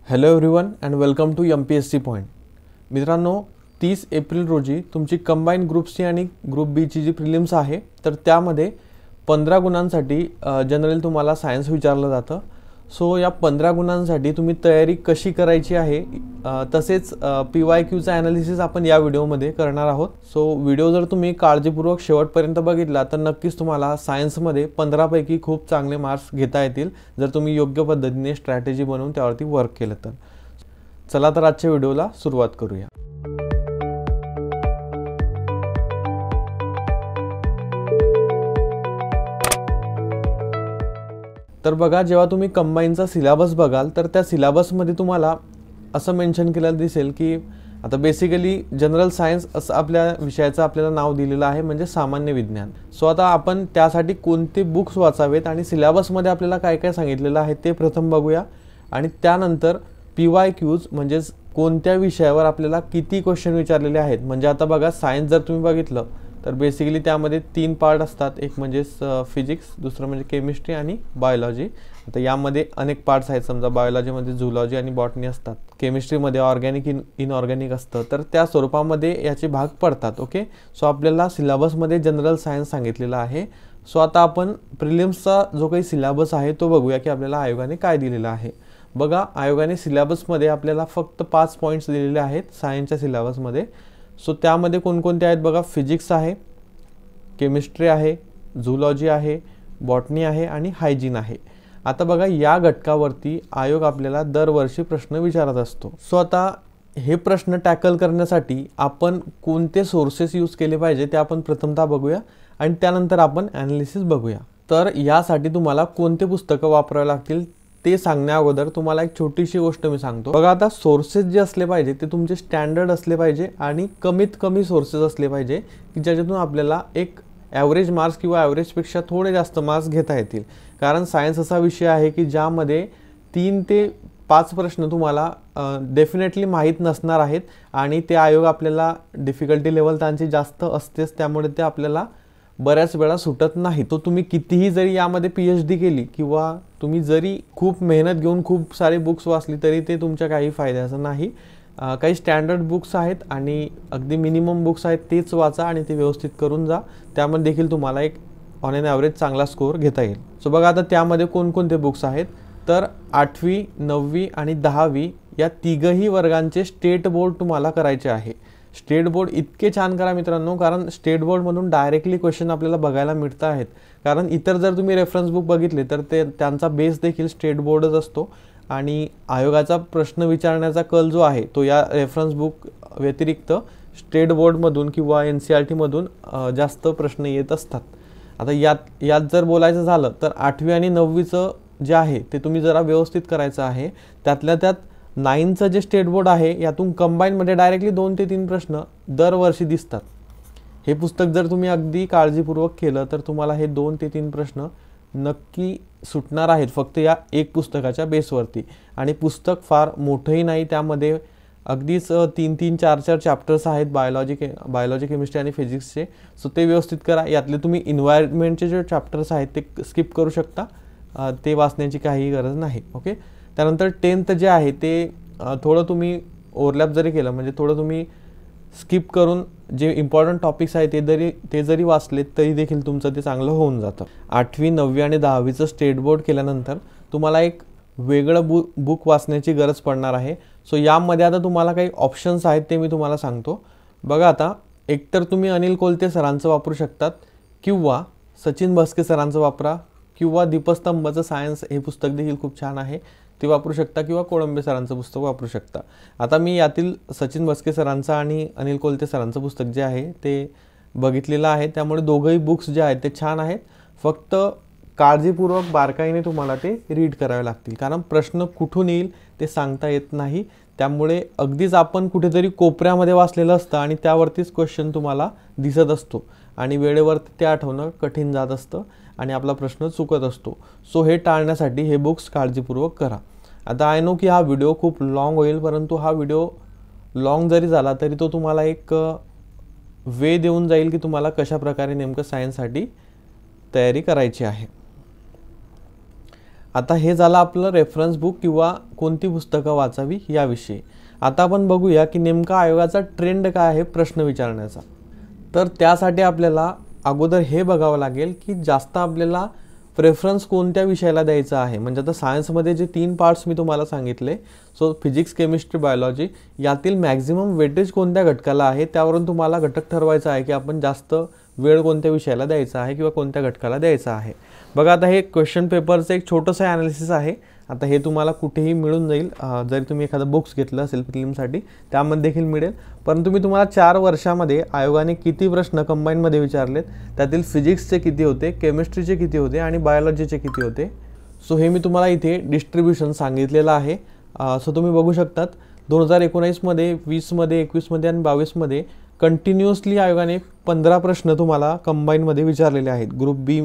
Hello everyone and welcome to MPSC point. मित्रांनो, 30 April रोजी तुमची कंबाईन ग्रुप सी आणि ग्रुप बी ची जी प्रिलिम्स आहे तर त्यामध्ये 15 गुणांसाठी जनरल तुम्हाला सायन्स विचारलं जातं. सो या 15 गुणांसाठी तुम्ही तयारी कशी करायची आहे तसेच PYQचा ॲनालिसिस आपण या व्हिडिओमध्ये करणार आहोत. सो व्हिडिओ जर तुम्ही काळजीपूर्वक शेवटपर्यंत बघितला तर नक्कीच तुम्हाला सायन्समध्ये 15 पैकी खूप चांगले मार्क्स घेता येतील जर तुम्ही योग्य पद्धतीने स्ट्रॅटेजी बनवून त्यावरती वर्क केलं तर. चला तर आजच्या व्हिडिओला सुरुवात करूया. तर बघा, जेव्हा तुम्ही कंबाईनचा सिलेबस बघाल तर त्या सिलेबसमध्ये तुम्हाला असं मेन्शन केलेलं दिसेल की आता बेसिकली जनरल सायन्स असं आपल्या विषयाचं आपल्याला नाव दिलेलं आहे, म्हणजे सामान्य विज्ञान. सो आता आपण त्यासाठी कोणते बुक्स वाचावेत आणि सिलेबसमध्ये आपल्याला काय काय सांगितलेलं आहे ते प्रथम बघूया आणि त्यानंतर PYQs म्हणजेच कोणत्या विषयावर आपल्याला किती क्वेश्चन विचारलेले आहेत. म्हणजे आता बघा, सायन्स जर तुम्ही बघितलं तर बेसिकली त्यामध्ये 3 पार्ट असतात. एक म्हणजे फिजिक्स, दुसरं म्हणजे केमिस्ट्री आणि बायोलॉजी. आता यामध्ये अनेक पार्ट्स आहेत. समजा बायोलॉजीमध्ये झुलॉजी आणि बॉटनी असतात, केमिस्ट्रीमध्ये ऑर्गॅनिक इनऑर्गॅनिक असतं, तर त्या स्वरूपामध्ये याचे भाग पडतात. ओके, सो आपल्याला सिलेबसमध्ये जनरल सायन्स सांगितलेला आहे. सो आता आपण प्रिलिम्सचा जो काही सिलेबस आहे तो बघूया की आपल्याला आयोगाने काय दिलेलं आहे. बघा, आयोगाने सिलेबसमध्ये आपल्याला फक्त 5 पॉईंट्स दिलेले आहेत सायन्सच्या सिलेबसमध्ये. सो त्यामध्ये कोणकोणते आहेत बघा, फिजिक्स आहे, केमिस्ट्री आहे, झुलॉजी आहे, बॉटनी आहे आणि हायजीन आहे. आता बघा, या घटकावरती आयोग आपल्याला दरवर्षी प्रश्न विचारत असतो. सो आता हे प्रश्न टॅकल करण्यासाठी आपण कोणते सोर्सेस यूज केले पाहिजे ते आपण प्रथमतः बघूया आणि त्यानंतर आपण ॲनालिसिस बघूया. तर यासाठी तुम्हाला कोणते पुस्तकं वापरावे लागतील ते सांगण्या अगोदर तुम्हाला एक छोटीशी गोष्ट मी सांगतो. बघा, आता सोर्सेस जे असले पाहिजे ते तुमचे स्टँडर्ड असले पाहिजे आणि कमीत कमी सोर्सेस असले पाहिजे की ज्याच्यातून आपल्याला एक ॲव्हरेज मार्क्स किंवा ॲव्हरेजपेक्षा थोडे जास्त मार्क्स घेता येतील. कारण सायन्स असा विषय आहे की ज्यामध्ये 3 ते 5 प्रश्न तुम्हाला डेफिनेटली माहीत नसणार आहेत आणि ते आयोग आपल्याला डिफिकल्टी लेवल त्यांची जास्त असतेच, त्यामुळे ते आपल्याला बऱ्याच वेळा सुटत नाही. तो तुम्ही कितीही जरी यामध्ये PhD केली किंवा तुम्ही जरी खूप मेहनत घेऊन खूप सारे बुक्स वाचली तरी ते तुमच्या काही फायद्याचं नाही. काही स्टँडर्ड बुक्स आहेत आणि अगदी मिनिमम बुक्स आहेत तेच वाचा आणि ते व्यवस्थित करून जा. त्यामध्ये देखील तुम्हाला एक ऑन एन ॲव्हरेज चांगला स्कोअर घेता येईल. सो बघा, आता त्यामध्ये कोणकोणते बुक्स आहेत तर 8वी, 9वी आणि 10वी या तिघही वर्गांचे स्टेट बोर्ड तुम्हाला करायचे आहे. स्टेट बोर्ड इतके छान करा मित्रांनो, कारण स्टेट बोर्डमधून डायरेक्टली क्वेश्चन आपल्याला बघायला मिळत आहेत. कारण इतर जर तुम्ही रेफरन्स बुक बघितले तर त्यांचा बेस देखील स्टेट बोर्डच असतो आणि आयोगाचा प्रश्न विचारण्याचा कल जो आहे तो या रेफरन्स बुक व्यतिरिक्त स्टेट बोर्डमधून किंवा NCERTमधून जास्त प्रश्न येत असतात. आता यात जर बोलायचं झालं तर 8वी आणि 9वीचं जे आहे ते तुम्ही जरा व्यवस्थित करायचं आहे. त्यातल्या त्यात 9चं जे स्टेट बोर्ड आहे यातून कंबाईनमध्ये डायरेक्टली 2 ते 3 प्रश्न दरवर्षी दिसतात. हे पुस्तक जर तुम्ही अगदी काळजीपूर्वक केलं तर तुम्हाला हे 2 ते 3 प्रश्न नक्की सुटणार आहेत फक्त या एक पुस्तकाच्या बेसवरती. आणि पुस्तक फार मोठंही नाही, त्यामध्ये अगदीच 3-3, 4-4 चॅप्टर्स आहेत बायोलॉजी, केमिस्ट्री आणि फिजिक्सचे. सो ते व्यवस्थित करा. यातले तुम्ही एन्व्हायरमेंटचे जे चॅप्टर्स आहेत ते स्किप करू शकता, ते वाचण्याची काही गरज नाही. ओके, त्यानंतर 10th जे आहे ते थोडं तुम्ही ओव्हरलॅप जरी केलं, म्हणजे थोडं तुम्ही स्किप करून जे इम्पॉर्टंट टॉपिक्स आहेत ते जरी वाचलेत तरी देखील तुमचं ते चांगलं होऊन जातं. 8वी, 9वी आणि 10वीचं स्टेट बोर्ड केल्यानंतर तुम्हाला एक वेगळं बुक वाचण्याची गरज पडणार आहे. सो यामध्ये आता तुम्हाला काही ऑप्शन्स आहेत ते मी तुम्हाला सांगतो. बघा, आता एकतर तुम्ही अनिल कोलते सरांचं वापरू शकतात किंवा सचिन भस्के सरांचं वापरा किंवा दीपस्तंभचं सायन्स हे पुस्तक देखील खूप छान आहे ते वापरू शकता किंवा कोळंबे सरांचं पुस्तक वापरू शकता. आता मी यातील सचिन भस्के सरांचं आणि अनिल कोलते सरांचं पुस्तक जे आहे ते बघितलेलं आहे, त्यामुळे दोघंही बुक्स जे आहेत ते छान आहेत. फक्त काळजीपूर्वक बारकाईने तुम्हाला ते रीड करावे लागतील, कारण प्रश्न कुठून येईल ते सांगता येत नाही. त्यामुळे अगदीच आपण कुठेतरी कोपऱ्यामध्ये वाचलेलं असतं आणि त्यावरतीच क्वेश्चन तुम्हाला दिसत असतो आणि वेळेवरती ते आठवणं कठीण जात असतं आणि आपला प्रश्न चुकत असतो. सो हे टाळण्यासाठी हे बुक्स काळजीपूर्वक करा. आता आय नो की हा व्हिडिओ खूप लॉंग होईल, परंतु हा व्हिडिओ लॉंग जरी झाला तरी तो तुम्हाला एक वे देऊन जाईल की तुम्हाला कशा प्रकारे नेमकं सायन्ससाठी तयारी करायची आहे. आता हे झालं आपलं रेफरन्स बुक किंवा कोणती पुस्तकं वाचावी याविषयी. आता आपण बघूया की नेमका आयोगाचा ट्रेंड काय आहे प्रश्न विचारण्याचा. तर त्यासाठी आपल्याला अगोदर हे बघावं लागेल की जास्त आपल्याला प्रेफरन्स कोणत्या विषयाला द्यायचा आहे. म्हणजे आता सायन्समध्ये जे 3 पार्ट्स मी तुम्हाला सांगितले, सो फिजिक्स, केमिस्ट्री, बायोलॉजी, यातील मॅक्झिमम वेटेज कोणत्या घटकाला आहे त्यावरून तुम्हाला घटक ठरवायचा आहे की आपण जास्त वेळ कोणत्या विषयाला द्यायचा आहे किंवा कोणत्या घटकाला द्यायचा आहे. बघा आता हे क्वेश्चन पेपरचं एक छोटंसं ॲनालिसिस आहे. आता हे तुम्हाला कुठेही मिळून जाईल, जरी तुम्ही एखादं बुक्स घेतलं असेल प्रिलिमसाठी त्यामध्ये देखील मिळेल. परंतु मी तुम्हाला 4 वर्षामध्ये आयोगाने किती प्रश्न कंबाईनमध्ये विचारलेत, त्यातील फिजिक्सचे किती होते, केमिस्ट्रीचे किती होते आणि बायोलॉजीचे किती होते, सो हे मी तुम्हाला इथे डिस्ट्रीब्युशन सांगितलेलं आहे. सो तुम्ही बघू शकतात 2019मध्ये, 20मध्ये, 21मध्ये आणि 22मध्ये कंटिन्युअसली आयोगाने 15 प्रश्न तुम्हाला कंबाईनमध्ये विचारलेले आहेत. ग्रुप बी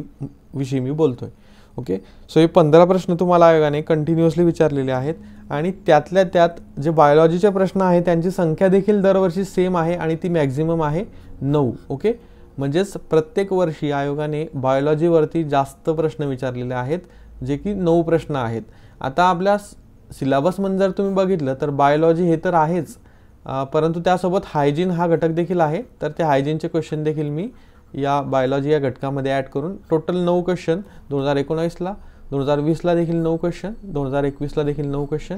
विषयी मी बोलतोय. ओके, सो हे 15 प्रश्न तुम्हाला आयोगाने कंटिन्युअसली विचारलेले आहेत आणि त्यातल्या त्यात जे बायोलॉजीचे प्रश्न आहेत त्यांची संख्या देखील दरवर्षी सेम आहे आणि ती मॅक्झिमम आहे 9. ओके, म्हणजेच प्रत्येक वर्षी आयोगाने बायोलॉजीवरती जास्त प्रश्न विचारलेले आहेत, जे की 9 प्रश्न आहेत. आता आपल्या सिलेबसमध्ये जर तुम्ही बघितलं तर बायोलॉजी हे तर आहेच, परंतु त्यासोबत हायजीन हा घटक देखील आहे. तर त्या हायजीनचे क्वेश्चन देखील मी या बायोलॉजी या घटकामध्ये ॲड करून टोटल 9 क्वेश्चन 2019ला, 2020ला देखील 9 क्वेश्चन, 2021ला देखील 9 क्वेश्चन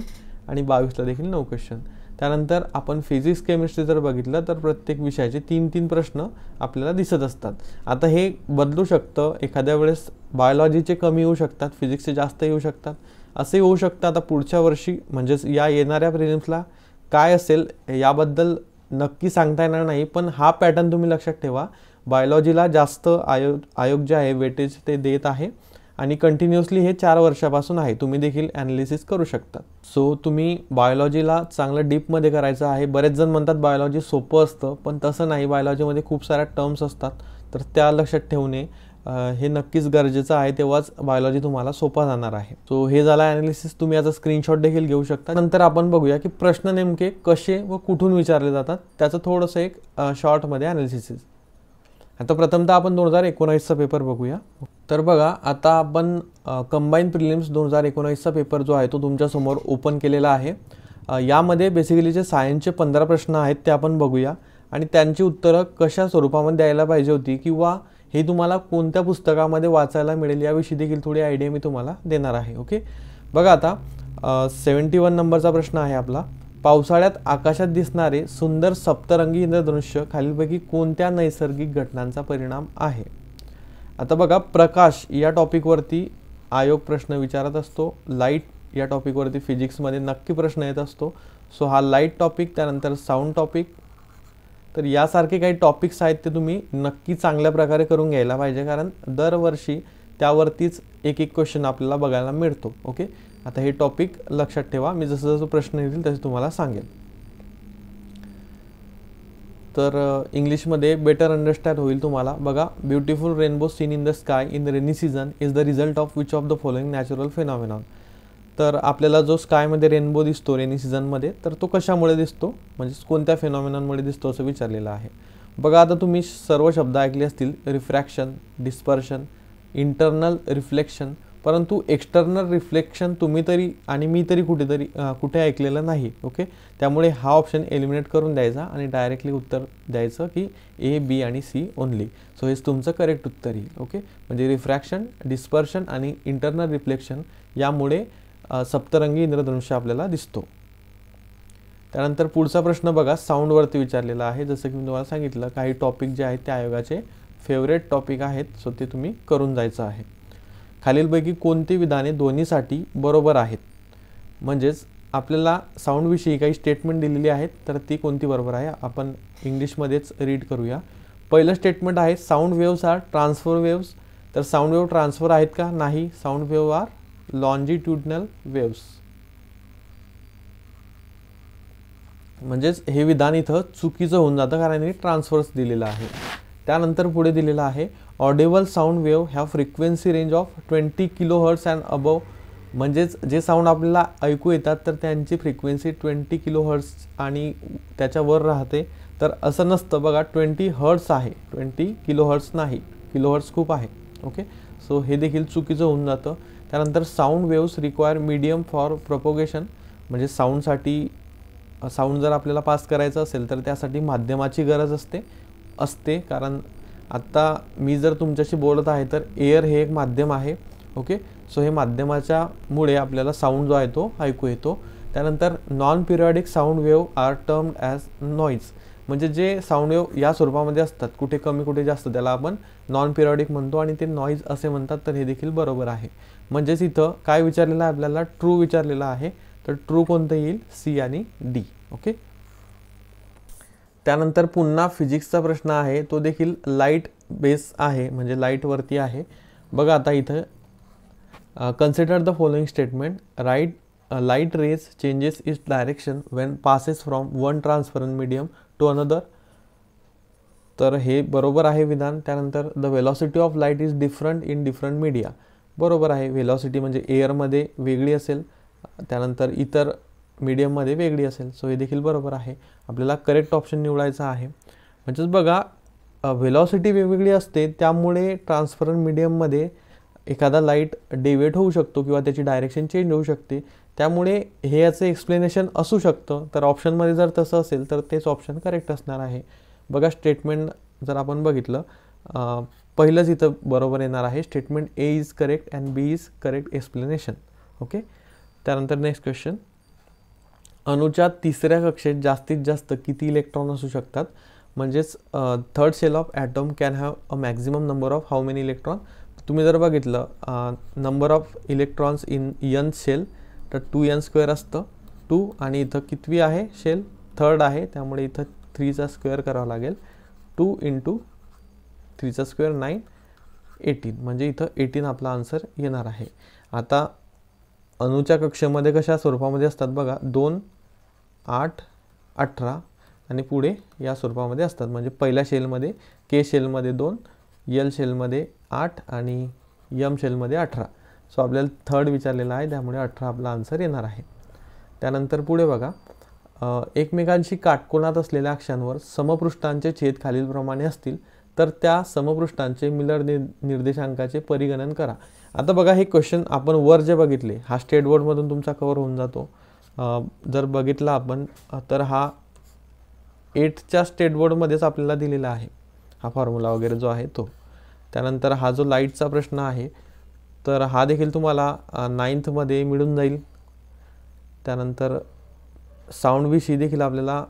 आणि 22ला देखील 9 क्वेश्चन. त्यानंतर आपण फिजिक्स, केमिस्ट्री जर बघितलं तर प्रत्येक विषयाचे 3-3 प्रश्न आपल्याला दिसत असतात. आता हे बदलू शकतं, एखाद्या वेळेस बायोलॉजीचे कमी येऊ शकतात, फिजिक्सचे जास्त येऊ शकतात, असे होऊ शकतं. आता पुढच्या वर्षी म्हणजेच या येणाऱ्या प्रिलिम्सला काय असेल याबद्दल नक्की सांगता येणार नाही, पण हा पॅटर्न तुम्ही लक्षात ठेवा. बायोलॉजीला जास्त आयोग जे आहे वेटेज ते देत आहे आणि कंटिन्युअसली हे 4 वर्षापासून आहे. तुम्ही देखील ॲनालिसिस करू शकता. सो तुम्ही बायोलॉजीला चांगलं डीपमध्ये करायचं आहे. बरेच जण म्हणतात बायोलॉजी सोपं असतं, पण तसं नाही. बायोलॉजीमध्ये खूप साऱ्या टर्म्स असतात, तर त्या लक्षात ठेवणे हे नक्कीच गरजेचं आहे, तेव्हाच बायोलॉजी तुम्हाला सोपा जाणार आहे. सो हे झालं ॲनालिसिस. तुम्ही याचा स्क्रीनशॉट देखील घेऊ शकता. नंतर आपण बघूया की प्रश्न नेमके कसे व कुठून विचारले जातात, त्याचं थोडंसं एक शॉर्टमध्ये ॲनालिसिस. आता प्रथमतः आपण 2019चा पेपर बघूया. तर बघा आता आपण कंबाईन प्रिलिम्स 2019चा पेपर जो आहे तो तुमच्यासमोर ओपन केलेला आहे. यामध्ये बेसिकली जे सायन्सचे 15 प्रश्न आहेत ते आपण बघूया आणि त्यांची उत्तरं कशा स्वरूपामध्ये द्यायला पाहिजे होती किंवा हे तुम्हाला कोणत्या पुस्तकामध्ये वाचायला मिळेल याविषयी देखील थोडी आयडिया मी तुम्हाला देणार आहे. ओके, बघा आता 71 नंबरचा प्रश्न आहे आपला. पावसाळ्यात आकाशात दिसणारे सुंदर सप्तरंगी इंद्रधनुष्य खालीलपैकी कोणत्या नैसर्गिक घटनांचा परिणाम आहे. आता बघा प्रकाश या टॉपिकवरती आयोग प्रश्न विचारत असतो. लाईट या टॉपिकवरती फिजिक्समध्ये नक्की प्रश्न येत असतो. सो हा लाईट टॉपिक, त्यानंतर साऊंड टॉपिक, तर यासारखे काही टॉपिक्स आहेत ते तुम्ही नक्की चांगल्या प्रकारे करून घ्यायला पाहिजे, कारण दरवर्षी त्यावरतीच एक क्वेश्चन आपल्याला बघायला मिळतो. ओके, आता हे टॉपिक लक्षात ठेवा. मी जसं जसं प्रश्न येतील तसे तुम्हाला सांगेन. तर इंग्लिशमध्ये बेटर अंडरस्टँड होईल तुम्हाला. बघा, beautiful rainbow seen in the sky in rainy season is the result of which of the following natural phenomenon. तर आपल्याला जो स्कायमध्ये रेनबो दिसतो रेनी सीझनमध्ये, तर तो कशामुळे दिसतो, म्हणजे कोणत्या फिनॉमिनॉनमुळे दिसतो असं विचारलेलं आहे. बघा आता तुम्ही सर्व शब्द ऐकले असतील, रिफ्रॅक्शन, डिस्पर्शन, इंटरनल रिफ्लेक्शन, परंतु एक्सटर्नल रिफ्लेक्शन तुम्ही तरी आणि मी तरी कुठे ऐकलेलं नाही. ओके, त्यामुळे हा ऑप्शन एलिमिनेट करून द्यायचा आणि डायरेक्टली उत्तर द्यायचं की ए, बी आणि सी ओनली. सो हेच तुमचं करेक्ट उत्तर येईल. ओके, म्हणजे रिफ्रॅक्शन, डिस्पर्शन आणि इंटरनल रिफ्लेक्शन यामुळे सप्तरंगी इंद्रधनुष्य आपल्याला दिसतो. त्यानंतर पुढचा प्रश्न बघा, साऊंडवरती विचारलेला आहे. जसं की मी तुम्हाला सांगितलं, काही टॉपिक जे आहेत ते आयोगाचे फेवरेट टॉपिक आहेत, सो ते तुम्ही करून जायचं आहे. खालीलपैकी कोणती विधाने दोन्हीसाठी बरोबर आहेत. म्हणजेच आपल्याला साऊंडविषयी काही स्टेटमेंट दिलेली आहेत, तर ती कोणती बरोबर आहे आपण इंग्लिशमध्येच रीड करूया. पहिलं स्टेटमेंट आहे sound waves are transfer waves. तर साऊंड वेव्ह ट्रान्सफर आहेत का? नाही. Sound wave are longitudinal waves. म्हणजेच हे विधान इथं चुकीचं होऊन जातं, कारण हे ट्रान्सफर्स दिलेलं आहे. त्यानंतर पुढे दिलेलं आहे ऑडिबल साऊंड वेव्ह ह्या frequency range of 20 kHz and above. म्हणजेच जे साऊंड आपल्याला ऐकू येतात तर त्यांची फ्रिक्वेन्सी 20 kHz आणि त्याच्यावर राहते. तर असं नसतं बघा, 20 Hz आहे, 20 kHz नाही. किलोहर्ट्ज खूप आहे. ओके, सो हे देखील चुकीचं होऊन जातं. त्यानंतर sound waves require medium for propagation, म्हणजे साऊंड जर आपल्याला पास करायचं असेल तर त्यासाठी माध्यमाची गरज असते कारण आत्ता मी जर तुमच्याशी बोलत आहे तर एअर हे एक माध्यम आहे. ओके, सो हे माध्यमाच्या मुळे आपल्याला साऊंड जो आहे तो ऐकू येतो. त्यानंतर non periodic sound wave are termed as noise, म्हणजे जे साऊंड वेव्ह या स्वरूपामध्ये असतात, कुठे कमी कुठे जास्त, त्याला आपण नॉन पिरियॉडिक म्हणतो आणि ते नॉईज असे म्हणतात. तर हे देखील बरोबर आहे. म्हणजेच इथं काय विचारलेलं आहे आपल्याला, ट्रू विचारलेलं आहे. तर ट्रू कोणतं येईल, सी आणि डी. ओके, त्यानंतर पुन्हा फिजिक्सचा प्रश्न आहे, तो देखील लाईट बेस आहे, म्हणजे लाईटवरती आहे. बघा आता इथं consider the following statement. Right light rays changes its direction when passes from one transparent medium to another. तर हे बरोबर आहे विधान. त्यानंतर the velocity of light is different in different media. बरोबर आहे. वेलॉसिटी म्हणजे एअरमध्ये वेगळी असेल, त्यानंतर इतर मीडियममध्ये वेगळी असेल. सो हे देखील बरोबर आहे. आपल्याला करेक्ट ऑप्शन निवडायचा आहे. म्हणजेच बघा, वेलॉसिटी वेगवेगळी असते, त्यामुळे ट्रान्सपरंट मीडियममध्ये एखादा लाईट डेविएट होऊ शकतो किंवा त्याची डायरेक्शन चेंज होऊ शकते. त्यामुळे हे याचं एक्सप्लेनेशन असू शकतं. तर ऑप्शनमध्ये जर तसं असेल तर तेच ऑप्शन करेक्ट असणार आहे. बघा, स्टेटमेंट जर आपण बघितलं, पहिलंच इथं बरोबर येणार आहे. Statement A is correct and B is correct explanation. Okay, त्यानंतर नेक्स्ट क्वेश्चन. अणूच्या तिसऱ्या कक्षेत जास्तीत जास्त किती इलेक्ट्रॉन असू शकतात? म्हणजेच third shell of atom can have a maximum number of how many electron. तुम्ही जर बघितलं number of electrons in n shell, तर 2n² असतं 2, आणि इथं कितवी आहे शेल, थर्ड आहे, त्यामुळे इथं 3चा स्क्वेअर करावा लागेल. 2 × 3चा स्क्वेअर 9, 18, म्हणजे इथं 18 आपला आन्सर येणार आहे. आता अणूच्या कक्षेमध्ये कशा स्वरूपामध्ये असतात बघा, 2, 8, 18 आणि पुढे या स्वरूपामध्ये असतात. म्हणजे पहिल्या शेलमध्ये के शेलमध्ये 2, यल शेलमध्ये 8 आणि यम शेलमध्ये 18. सो आपल्याला थर्ड विचारलेला आहे, त्यामुळे 18 आपला आन्सर येणार आहे. त्यानंतर पुढे बघा, एकमेकांशी काटकोनात असलेल्या अक्षांवर समपृष्ठांचे छेद खालीलप्रमाणे असतील तर त्या समपृष्ठांचे मिलर निर्देशांकाचे परिगणन करा. आता बघा, हे क्वेश्चन आपण वर जे बघितले, हा स्टेट बोर्डमधून तुमचा कव्हर होऊन जातो. जर बघितला आपण तर हा 8च्या स्टेट बोर्डमध्येच आपल्याला दिलेला आहे, हा फॉर्म्युला वगैरे जो आहे तो. त्यानंतर हा जो लाईटचा प्रश्न आहे, तर हा देखील तुम्हाला 9thमध्ये मिळून जाईल. त्यानंतर साऊंडविषयी देखील आपल्याला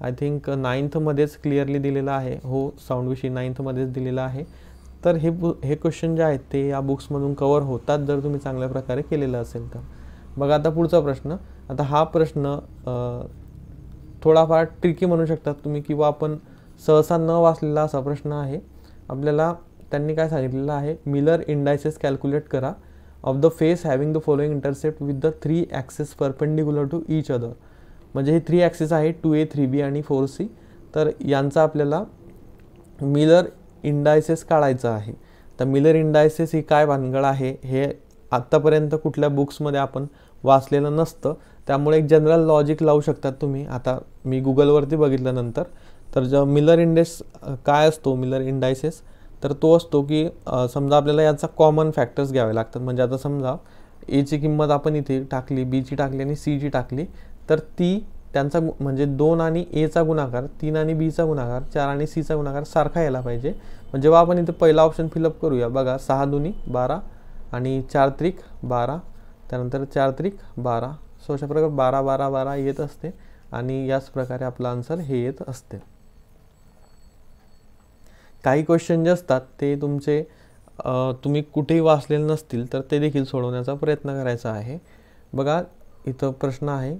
आय थिंक 9thमध्येच क्लिअरली दिलेला आहे. हो, साऊंडविषयी 9thमध्येच दिलेला आहे. तर हे क्वेश्चन जे आहेत ते या बुक्समधून कवर होतात जर तुम्ही चांगल्या प्रकारे केलेलं असेल तर. बघा आता पुढचा प्रश्न. आता हा प्रश्न थोडाफार ट्रिकी म्हणू शकतात तुम्ही, किंवा आपण सहसा न वाचलेला असा प्रश्न आहे. आपल्याला त्यांनी काय सांगितलेलं आहे, मिलर इंडायसेस कॅल्क्युलेट करा of the face having the following intercept with the 3 axes perpendicular to each other. म्हणजे हे 3 ॲक्सेस आहे 2A, 3B आणि 4C. तर यांचा आपल्याला मिलर इंडायसेस काढायचं आहे. तर मिलर इंडायसेस ही काय भानगड आहे हे आत्तापर्यंत कुठल्या बुक्समध्ये आपण वाचलेलं नसतं, त्यामुळे एक जनरल लॉजिक लावू शकतात तुम्ही. आता मी गुगलवरती बघितलं नंतर, तर जो मिलर इंडेक्स काय असतो, मिलर इंडायसेस, तर तो असतो की समजा आपल्याला याचा कॉमन फॅक्टर्स घ्यावे लागतात. म्हणजे आता समजा एची किंमत आपण इथे टाकली, बीची टाकली आणि सीची टाकली, तर ती त्यांचा म्हणजे 2 आणि एचा गुणाकार, 3 आणि बीचा गुणाकार, 4 आणि सीचा गुणाकार सारखा यायला पाहिजे. म्हणजे जेव्हा आपण इथे पहिला ऑप्शन फिलअप करूया, बघा 6 दुनी 12 आणि 4 त्रिक 12, त्यानंतर 4 त्रिक 12. सो अशा प्रकारे 12, 12, 12 येत असते आणि याच प्रकारे आपला आन्सर हे येत असते. काही क्वेश्चन जे असतात ते तुमचे तुम्ही कुठेही वाचलेले नसतील तर ते देखील सोडवण्याचा प्रयत्न करायचा आहे. बघा इथं प्रश्न आहे,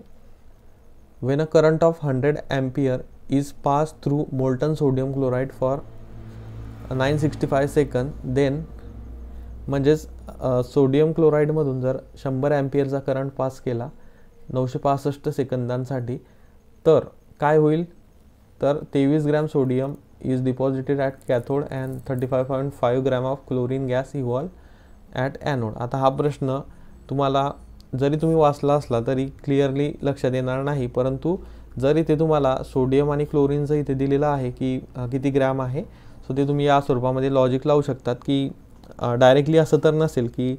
when a current of 100 ampere is passed through molten sodium chloride for 965 second, then म्हणजेच सोडियम क्लोराईडमधून जर 100 ॲम्पियरचा करंट पास केला 965 सेकंदांसाठी, तर काय होईल, तर 23 gram sodium is deposited at cathode and 35.5 gram of chlorine gas evolve at anode. आता हा प्रश्न तुम्हाला जरी तुम्ही वाचला असला तरी क्लिअरली लक्षात येणार नाही, परंतु जर इथे तुम्हाला सोडियम आणि क्लोरीनचं इथे दिलेलं आहे की किती ग्रॅम आहे, सो ते तुम्ही या स्वरूपामध्ये लॉजिक लावू शकतात की डायरेक्टली असं तर नसेल की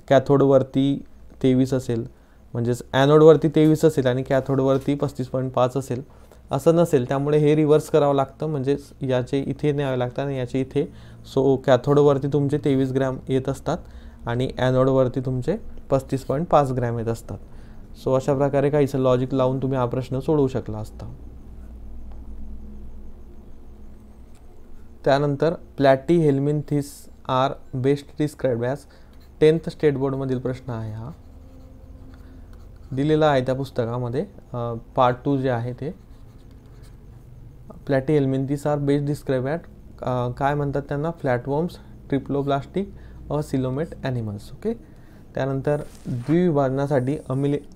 कॅथोडवरती 23 असेल, म्हणजेच ॲनोडवरती 23 असेल आणि कॅथोडवरती 35.5 असेल, असं नसेल. त्यामुळे हे रिव्हर्स करावं लागतं, म्हणजेच याचे इथे न्यावे लागतात आणि याचे इथे. सो कॅथोडवरती तुमचे 23 ग्रॅम येत असतात आणि ॲनोडवरती तुमचे 35.5 ग्रॅम येत असतात. सो अशा प्रकारे काहीचं लॉजिक लावून तुम्ही हा प्रश्न सोडवू शकला असता. त्यानंतर platy हेल्मिन्थिस are best described as 10th state बोर्डमधील प्रश्न आहे हा, दिलेला आहे त्या पुस्तकामध्ये. पार्ट 2 जे आहे ते प्लॅटी हेल्मिन्थिस आर बेस्ट डिस्क्राइब्ड ॲट काय म्हणतात त्यांना, flatworms, triploblastic coelomate animals. Okay. त्यानंतर द्विविभाजनासाठी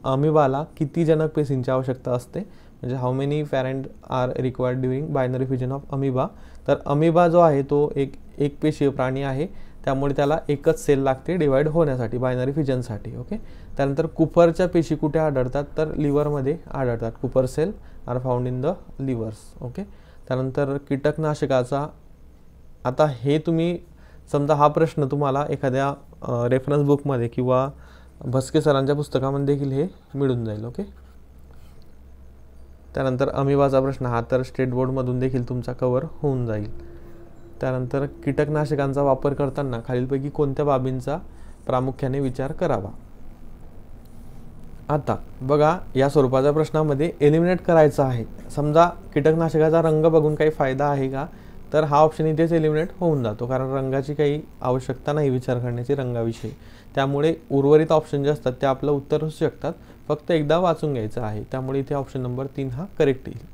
अमिबाला किती जनक पेशींची आवश्यकता असते, म्हणजे how many parent are required during binary fusion of amoeba. तर अमिबा जो आहे तो एक पेशीय प्राणी आहे, त्यामुळे त्याला एकच सेल लागते डिवाइड होण्यासाठी, बायनरी फ्युजनसाठी. ओके. त्यानंतर कुपरच्या पेशी कुठे आढळतात, तर लिव्हरमध्ये आढळतात. Kupffer cells are found in the livers. Okay. त्यानंतर कीटकनाशकाचा, आता हे तुम्ही समजा हा प्रश्न तुम्हाला एखाद्या रेफरन्स बुकमध्ये किंवा भस्के सरांच्या पुस्तकामध्ये देखील हे मिळून जाईल. ओके. त्यानंतर अमिबाचा प्रश्न हा तर स्टेट बोर्डमधून देखील तुमचा कव्हर होऊन जाईल. त्यानंतर कीटकनाशकांचा वापर करताना खालीलपैकी कोणत्या बाबींचा प्रामुख्याने विचार करावा. आता बघा, या स्वरूपाच्या प्रश्नामध्ये एलिमिनेट करायचं आहे. समजा कीटकनाशकाचा रंग बघून काही फायदा आहे का, तर हा ऑप्शन इथेच एलिमिनेट होऊन जातो, कारण रंगाची काही आवश्यकता नाही विचार करण्याची रंगाविषयी. त्यामुळे उर्वरित ऑप्शन जे असतात ते आपलं उत्तर असू शकतात, फक्त एकदा वाचून घ्यायचं आहे. त्यामुळे इथे ऑप्शन नंबर 3 हा करेक्ट येईल.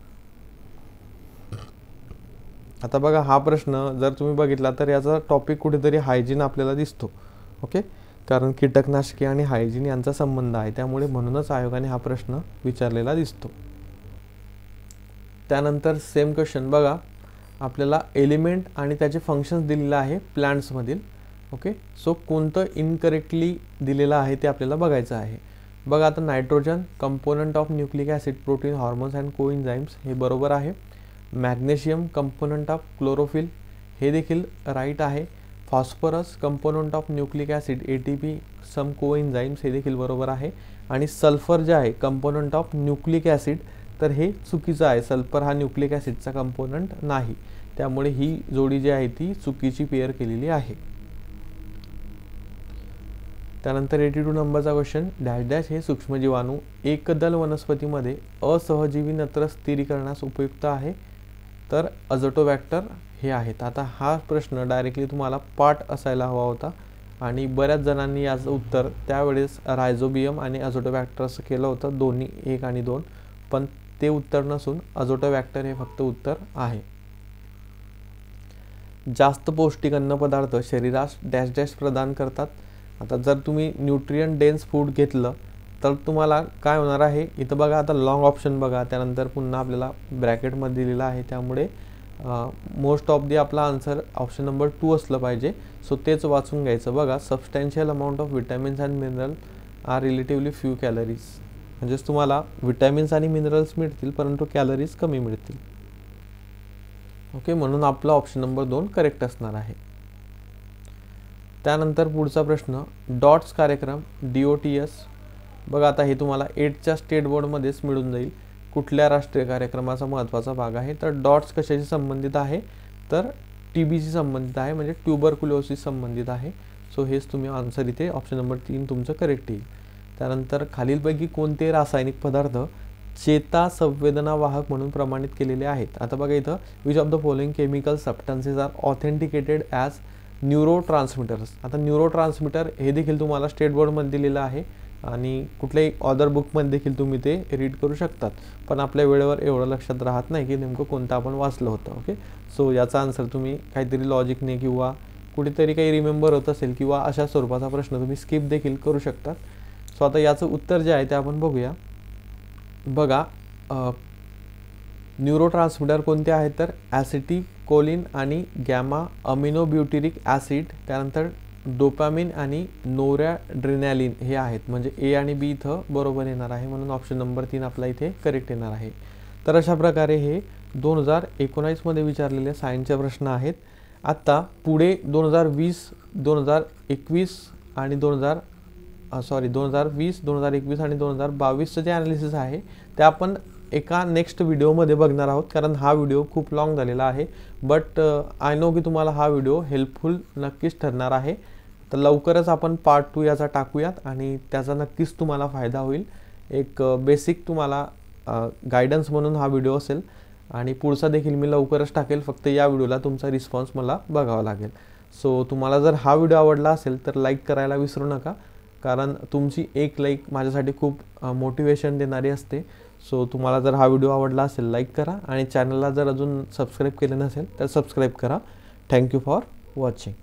आता बघा, हा प्रश्न जर तुम्ही बघितला तर याचा टॉपिक कुठेतरी हायजीन आपल्याला दिसतो. ओके. कारण कीटकनाशके आणि हायजीन यांचा संबंध आहे, त्यामुळे म्हणूनच आयोगाने हा प्रश्न विचारलेला दिसतो. त्यानंतर सेम क्वेश्चन बघा, आपल्याला एलिमेंट आणि त्याचे फंक्शन्स दिलेलं आहे प्लांट्समधील. ओके. सो कोणतं इनकरेक्टली दिलेलं आहे ते आपल्याला बघायचं आहे. बघा, आता nitrogen component of nucleic acid, protein, hormones and coenzymes हे बरोबर आहे. मॅग्नेशियम कंपोनंट ऑफ क्लोरोफिल हे देखील राईट आहे. Phosphorus component of nucleic acid, ATP, सम कोइन्झाइम्स हे देखील बरोबर आहे. आणि सल्फर जे आहे कंपोनंट ऑफ न्यूक्लिक ॲसिड, तर हे चुकीचं आहे. सल्फर हा न्यूक्लिक ॲसिडचा कंपोनंट नाही, त्यामुळे ही जोडी जी आहे ती चुकीची पेअर केलेली आहे. त्यानंतर 82 नंबरचा क्वेश्चन, डॅश डॅश हे सूक्ष्मजीवाणू एकदल वनस्पतीमध्ये असहजीवी नत्र स्थिरीकरणास उपयुक्त आहे, तर अझोटोबॅक्टर हे आहेत. आता हा प्रश्न डायरेक्टली तुम्हाला पाठ असायला हवा होता आणि बऱ्याच जणांनी याचं उत्तर त्यावेळेस रायझोबियम आणि अझोटोबॅक्टर असं केलं होतं, दोन्ही 1 आणि 2, पण ते उत्तर नसून अझोटोबॅक्टर हे फक्त उत्तर आहे. जास्त पौष्टिक अन्नपदार्थ शरीरास डॅश डॅश प्रदान करतात. आता जर तुम्ही न्यूट्रियन डेन्स फूड घेतलं तर तुम्हाला काय होणार आहे, इथं बघा, आता लॉंग ऑप्शन बघा, त्यानंतर पुन्हा आपल्याला ब्रॅकेटमध्ये दिलेला आहे, त्यामुळे मोस्ट ऑफ दी आपला आन्सर ऑप्शन नंबर 2 असलं पाहिजे. सो तेच वाचून घ्यायचं. बघा, substantial amount of vitamins and mineral are relatively few calories, म्हणजेच तुम्हाला विटॅमिन्स आणि मिनरल्स मिळतील परंतु कॅलरीज कमी मिळतील. ओके. म्हणून आपला ऑप्शन नंबर 2 करेक्ट असणार आहे. त्यानंतर पुढचा प्रश्न, डॉट्स कार्यक्रम DOTS. बघा, आता हे तुम्हाला 8च्या स्टेट बोर्डमध्येच मिळून जाईल. कुठल्या राष्ट्रीय कार्यक्रमाचा महत्त्वाचा भाग आहे, तर डॉट्स कशाशी संबंधित आहे, तर TBशी संबंधित आहे, म्हणजे ट्युबरक्युलोसिस संबंधित आहे. सो हेच तुम्ही आन्सर इथे ऑप्शन नंबर 3 तुमचं करेक्ट येईल. त्यानंतर खालीलपैकी कोणते रासायनिक पदार्थ चेता संवेदना वाहक म्हणून प्रमाणित केलेले आहेत. आता बघा इथं, which of the following chemical substances are authenticated as neurotransmitters. आता न्यूरोट्रान्समिटर हे देखील तुम्हाला स्टेट बोर्डमध्ये दिलेलं आहे आणि कुठल्याही अदर बुकमध्ये देखील तुम्ही ते रीड करू शकतात, पण आपल्या वेळेवर एवढं लक्षात राहत नाही की नेमकं कोणतं आपण वाचलं होतं. ओके. सो याचा आन्सर तुम्ही काहीतरी लॉजिकने किंवा कुठेतरी काही रिमेंबर होत असेल किंवा अशा स्वरूपाचा प्रश्न तुम्ही स्किप देखील करू शकतात. सो आता याचं उत्तर जे आहे ते आपण बघूया. बघा, न्यूरोट्रान्समिटर कोणते आहेत, तर ॲसिटिकोलिन आणि गॅमा अमिनोब्युटिरिक ॲसिड, त्यानंतर डोपामिन आणि नोरॅड्रेनालिन हे आहेत. म्हणजे A आणि B इथं बरोबर येणार आहे, म्हणून ऑप्शन नंबर 3 आपला इथे करेक्ट येणार आहे. तर अशा प्रकारे हे 2019 मध्ये विचारलेले सायन्सचे प्रश्न आहेत. आत्ता पुढे 2020, 2021 आणि 2020, 2021 आणि 2022चं जे ॲनालिसिस आहे ते आपण एका नेक्स्ट व्हिडिओमध्ये बघणार आहोत, कारण हा व्हिडिओ खूप लॉंग झालेला आहे. बट आय नो की तुम्हाला हा व्हिडिओ हेल्पफुल नक्कीच ठरणार आहे. तर लवकरच आपण पार्ट 2 याचा टाकूयात आणि त्याचा नक्कीच तुम्हाला फायदा होईल. एक बेसिक तुम्हाला गायडन्स म्हणून हा व्हिडिओ असेल आणि पुढचा देखील मी लवकरच टाकेल. फक्त या व्हिडिओला तुमचा रिस्पॉन्स मला बघावा लागेल. सो तुम्हाला जर हा व्हिडिओ आवडला असेल तर लाईक करायला विसरू नका, कारण तुमची एक लाईक माझ्यासाठी खूप मोटिवेशन देणारी असते. सो तुम्हाला जर हा व्हिडिओ आवडला असेल लाईक करा आणि चॅनलला जर अजून सबस्क्राईब केले नसेल तर सबस्क्राईब करा. Thank you for watching.